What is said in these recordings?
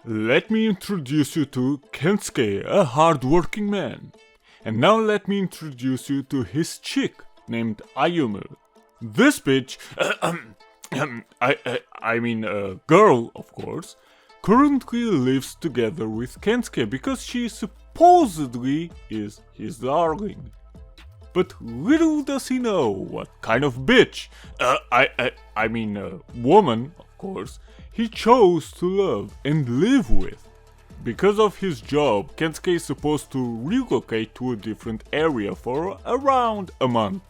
Let me introduce you to Kensuke, a hard-working man. And now let me introduce you to his chick, named Ayumu. This bitch, girl, of course, currently lives together with Kensuke because she supposedly is his darling. But little does he know what kind of bitch, woman, of course, he chose to love and live with. Because of his job, Kensuke is supposed to relocate to a different area for around a month,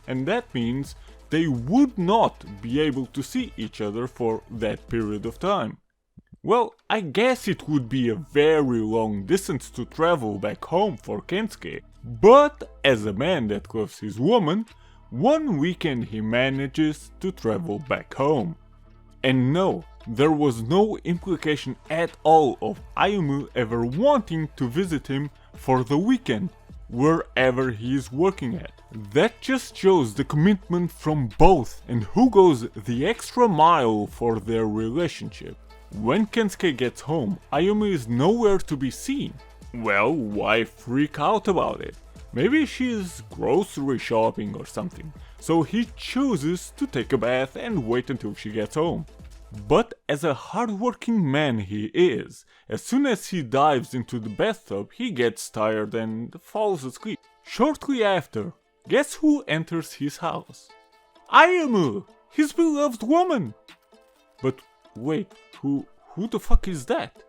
and that means they would not be able to see each other for that period of time. Well, I guess it would be a very long distance to travel back home for Kensuke, but as a man that loves his woman, one weekend he manages to travel back home. And no, there was no implication at all of Ayumu ever wanting to visit him for the weekend, wherever he is working at. That just shows the commitment from both and who goes the extra mile for their relationship. When Kensuke gets home, Ayumu is nowhere to be seen. Well, why freak out about it? Maybe she's grocery shopping or something, so he chooses to take a bath and wait until she gets home. But as a hardworking man he is, as soon as he dives into the bathtub, he gets tired and falls asleep. Shortly after, guess who enters his house? Ayumu, his beloved woman! But wait, who the fuck is that?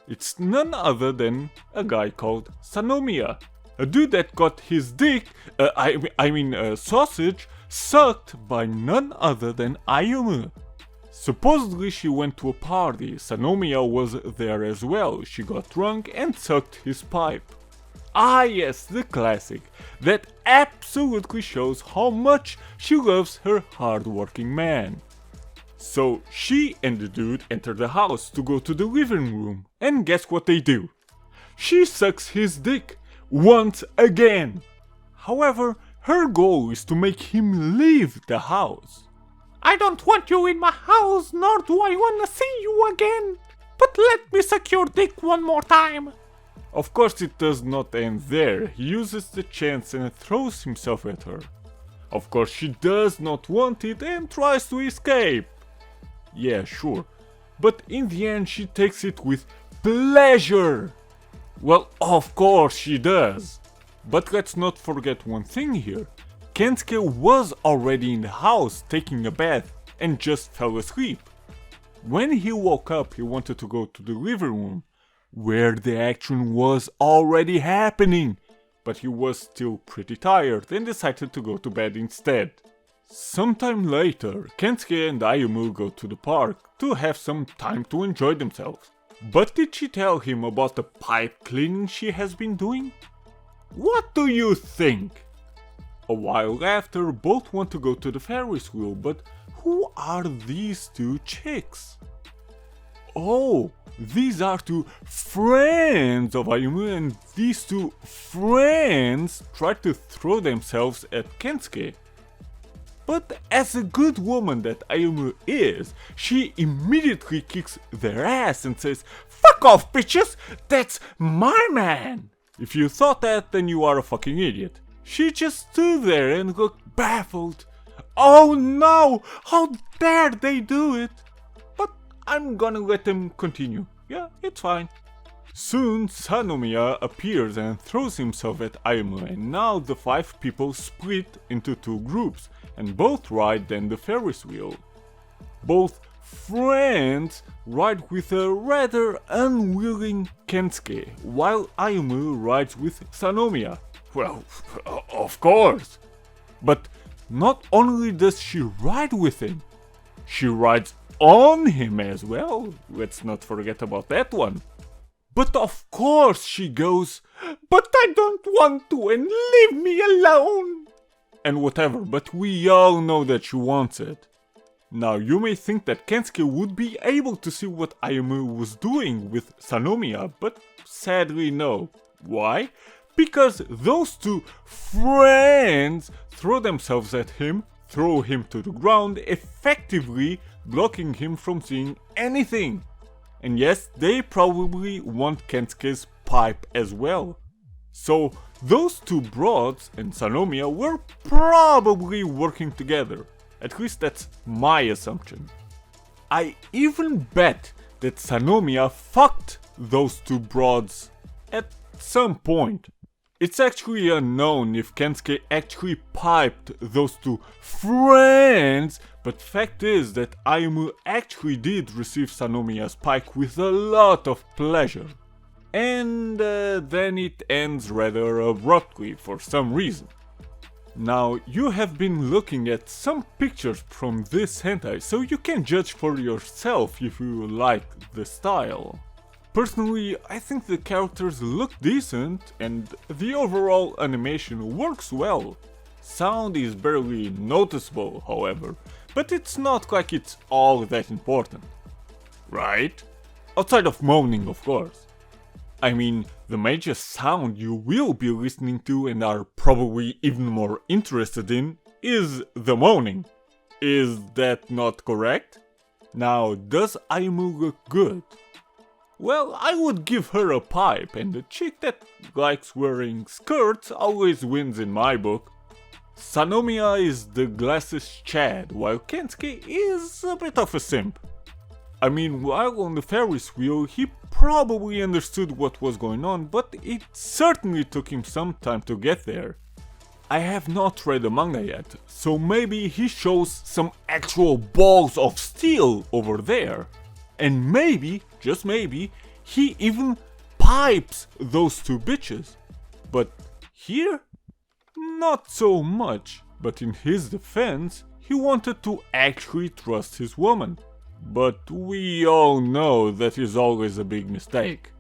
It's none other than a guy called Sanomiya. A dude that got his dick, sausage, sucked by none other than Ayumu. Supposedly she went to a party, Sanomiya was there as well, she got drunk and sucked his pipe. Ah yes, the classic, that absolutely shows how much she loves her hard-working man. So she and the dude enter the house to go to the living room, and guess what they do? She sucks his dick, once again. However, her goal is to make him leave the house. I don't want you in my house, nor do I wanna see you again, but let me suck your dick one more time. Of course it does not end there, he uses the chance and throws himself at her. Of course she does not want it and tries to escape. Yeah, sure, but in the end she takes it with pleasure. Well, of course she does. But let's not forget one thing here. Kensuke was already in the house taking a bath and just fell asleep. When he woke up, he wanted to go to the living room, where the action was already happening, but he was still pretty tired and decided to go to bed instead. Sometime later, Kensuke and Ayumu go to the park to have some time to enjoy themselves. But did she tell him about the pipe cleaning she has been doing? What do you think? A while after, both want to go to the Ferris wheel, but who are these two chicks? Oh, these are two friends of Ayumu, and these two friends try to throw themselves at Kensuke. But as a good woman that Ayumu is, she immediately kicks their ass and says, "Fuck off, bitches! That's my man!" If you thought that, then you are a fucking idiot. She just stood there and looked baffled. Oh no! How dare they do it? But I'm gonna let them continue. Yeah, it's fine. Soon Sanomiya appears and throws himself at Ayumu, and now the 5 people split into 2 groups, and both ride then the Ferris wheel. Both friends ride with a rather unwilling Kensuke, while Ayumu rides with Sanomiya. Well, of course. But not only does she ride with him, she rides on him as well. Let's not forget about that one. But of course she goes, "But I don't want to, and leave me alone!" And whatever, but we all know that she wants it. Now you may think that Kensuke would be able to see what Ayumu was doing with Sanomiya, but sadly no. Why? Because those two friends throw themselves at him, throw him to the ground, effectively blocking him from seeing anything. And yes, they probably want Kensuke's pipe as well. So those two broads and Sanomiya were probably working together. At least that's my assumption. I even bet that Sanomiya fucked those two broads at some point. It's actually unknown if Kensuke actually piped those two friends, but fact is that Ayumu actually did receive Sanomiya's pipe with a lot of pleasure. And then it ends rather abruptly for some reason. Now, you have been looking at some pictures from this hentai, so you can judge for yourself if you like the style. Personally, I think the characters look decent and the overall animation works well. Sound is barely noticeable, however, but it's not like it's all that important. Right? Outside of moaning, of course. I mean, the major sound you will be listening to and are probably even more interested in is the moaning. Is that not correct? Now, does Ayumu look good? Well, I would give her a pipe, and the chick that likes wearing skirts always wins in my book. Sanomiya is the glasses Chad, while Kensuke is a bit of a simp. I mean, while on the Ferris wheel, he probably understood what was going on, but it certainly took him some time to get there. I have not read the manga yet, so maybe he shows some actual balls of steel over there. And maybe, just maybe, he even pipes those two bitches. But here? Not so much, but in his defense, he wanted to actually trust his woman. But we all know that is always a big mistake.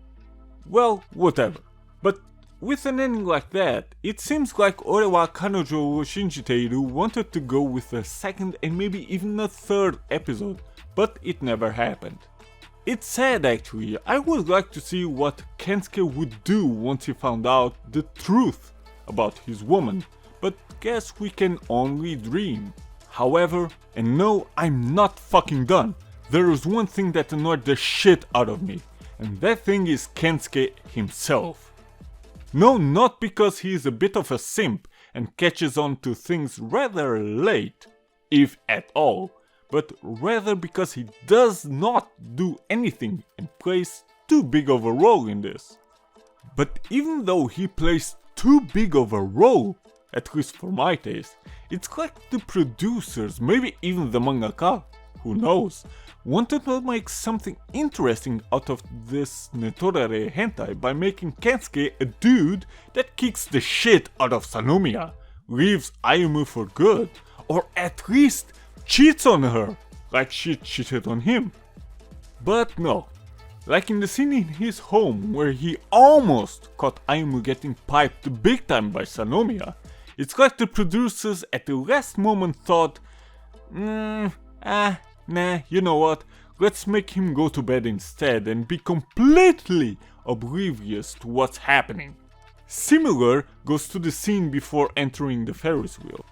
Well, whatever. But with an ending like that, it seems like Orewa Kanojo Shinjiteru wanted to go with a second and maybe even a third episode, but it never happened. It's sad actually. I would like to see what Kensuke would do once he found out the truth about his woman, but guess we can only dream. However, and no, I'm not fucking done. There is one thing that annoyed the shit out of me, and that thing is Kensuke himself. No, not because he is a bit of a simp and catches on to things rather late, if at all, but rather because he does not do anything and plays too big of a role in this. But even though he plays too big of a role, at least for my taste, it's like the producers, maybe even the mangaka, who knows, wanted to make something interesting out of this Netorare hentai by making Kensuke a dude that kicks the shit out of Sanomiya, leaves Ayumu for good, or at least cheats on her, like she cheated on him. But no, like in the scene in his home where he almost caught Ayumu getting piped big time by Sanomiya, it's like the producers at the last moment thought, nah, you know what, let's make him go to bed instead and be completely oblivious to what's happening. Similar goes to the scene before entering the Ferris wheel.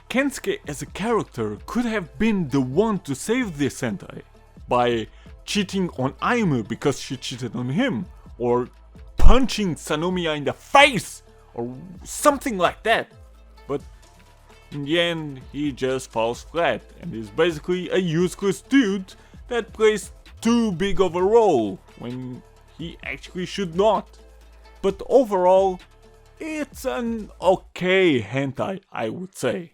Kensuke as a character could have been the one to save this hentai by cheating on Ayumu because she cheated on him, or punching Sanomiya in the face, or something like that. But in the end, he just falls flat and is basically a useless dude that plays too big of a role when he actually should not. But overall, it's an okay hentai, I would say.